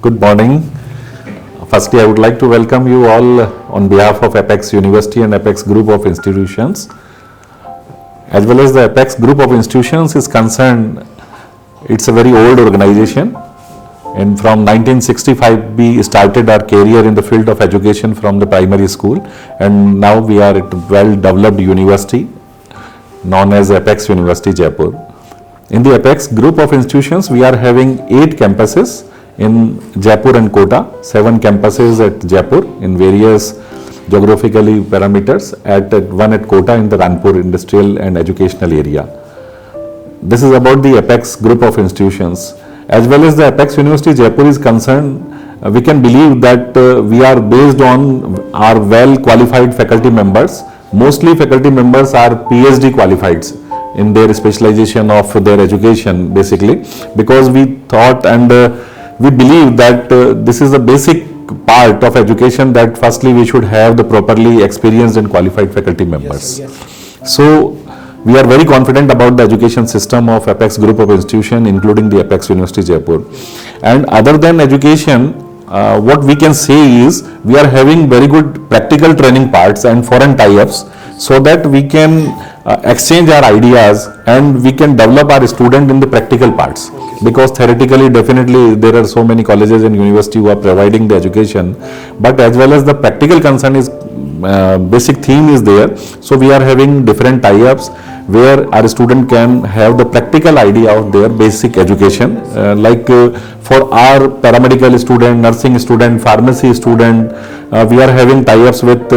Good morning. Firstly, I would like to welcome you all on behalf of Apex University and Apex Group of Institutions. As well as the Apex Group of Institutions is concerned, it's a very old organization. And from 1965, we started our career in the field of education from the primary school. And now we are at a well-developed university known as Apex University Jaipur. In the Apex Group of Institutions, we are having 8 campuses in Jaipur and Kota, 7 campuses at Jaipur in various geographically parameters, one at Kota in the Ranpur industrial and educational area. This is about the Apex Group of Institutions. As well as the Apex University Jaipur is concerned, we can believe that we are based on our well qualified faculty members. Mostly faculty members are PhD qualified in their specialization of their education, basically, because we thought and we believe that this is a basic part of education, that firstly we should have the properly experienced and qualified faculty members. So we are very confident about the education system of Apex Group of Institution, including the Apex University Jaipur. And other than education, what we can say is we are having very good practical training parts and foreign tie-ups, so that we can exchange our ideas and we can develop our student in the practical parts. Because theoretically, definitely there are so many colleges and university who are providing the education, but as well as the practical concern is basic theme is there. So we are having different tie-ups where our student can have the practical idea of their basic education. For our paramedical student, nursing student, pharmacy student, we are having tie-ups with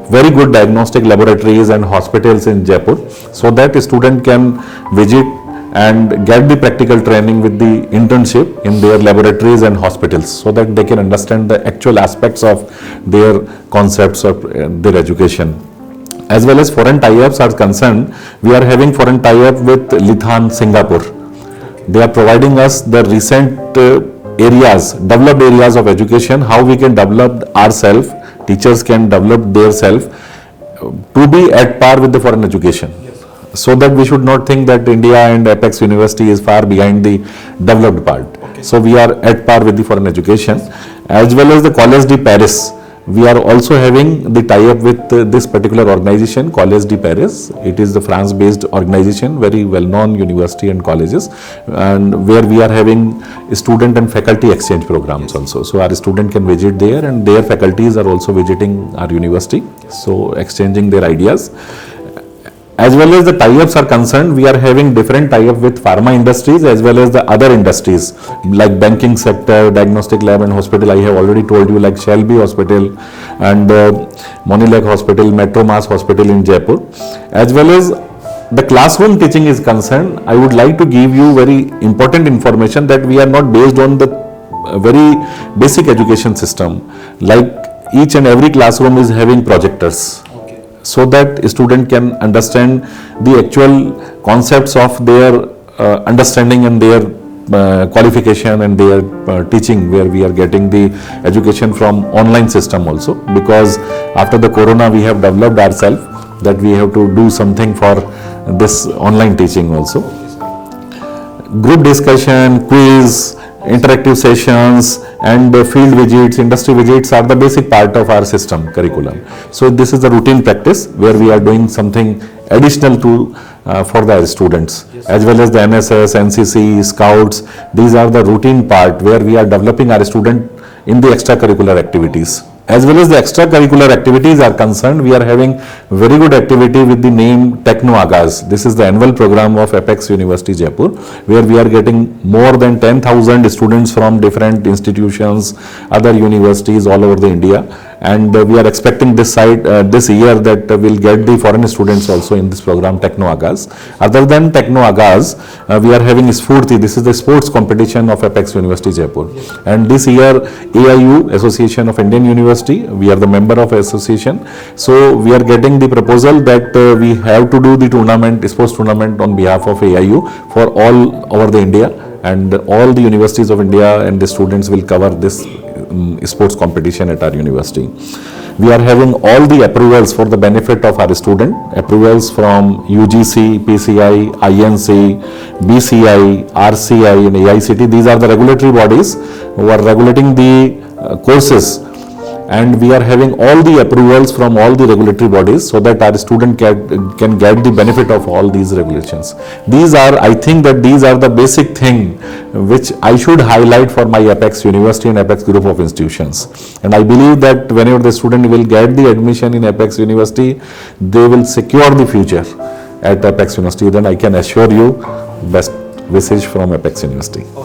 very good diagnostic laboratories and hospitals in Jaipur, so that a student can visit and get the practical training with the internship in their laboratories and hospitals, so that they can understand the actual aspects of their concepts of their education. As well as foreign tie-ups are concerned, we are having foreign tie-up with Lithan, Singapore. They are providing us the recent developed areas of education, how we can develop ourselves, teachers can develop their self to be at par with the foreign education. So that we should not think that India and Apex University is far behind the developed part. So we are at par with the foreign education. As well as the Collège de Paris, we are also having the tie-up with this particular organization, Collège de Paris. It is the France-based organization, very well-known university and colleges, and where we are having student and faculty exchange programs also. So our student can visit there, and their faculties are also visiting our university, so exchanging their ideas. As well as the tie-ups are concerned, we are having different tie-up with pharma industries as well as the other industries like banking sector, diagnostic lab and hospital. I have already told you, like Shelby Hospital and Monilek Hospital, Metro Mass Hospital in Jaipur. As well as the classroom teaching is concerned, I would like to give you very important information that we are not based on the very basic education system. Like each and every classroom is having projectors, so that a student can understand the actual concepts of their understanding and their qualification and their teaching, where we are getting the education from online system also, because after the corona we have developed ourselves that we have to do something for this online teaching also. Group discussion, quiz, interactive sessions and field visits, industry visits are the basic part of our system curriculum. So this is the routine practice where we are doing something additional to for the students. As well as the NSS, NCC, Scouts, these are the routine part where we are developing our student in the extracurricular activities. As well as the extracurricular activities are concerned, we are having very good activity with the name Techno Agaz. This is the annual program of Apex University Jaipur, where we are getting more than 10,000 students from different institutions, other universities all over the India. And we are expecting this year that we'll get the foreign students also in this program, Techno Agaz. Other than Techno Agaz, we are having Spurti. This is the sports competition of Apex University Jaipur. And this year, AIU, Association of Indian University, we are the member of association. So we are getting the proposal that we have to do the tournament, sports tournament on behalf of AIU for all over the India, and all the universities of India, and the students will cover this sports competition at our university. We are having all the approvals for the benefit of our student, approvals from UGC, PCI, INC, BCI, RCI and AICT. These are the regulatory bodies who are regulating the courses, and we are having all the approvals from all the regulatory bodies so that our student can get the benefit of all these regulations. I think that these are the basic thing which I should highlight for my Apex University and Apex group of institutions. And I believe that whenever the student will get the admission in Apex University, they will secure the future at Apex University. Then I can assure you, best wishes from Apex University.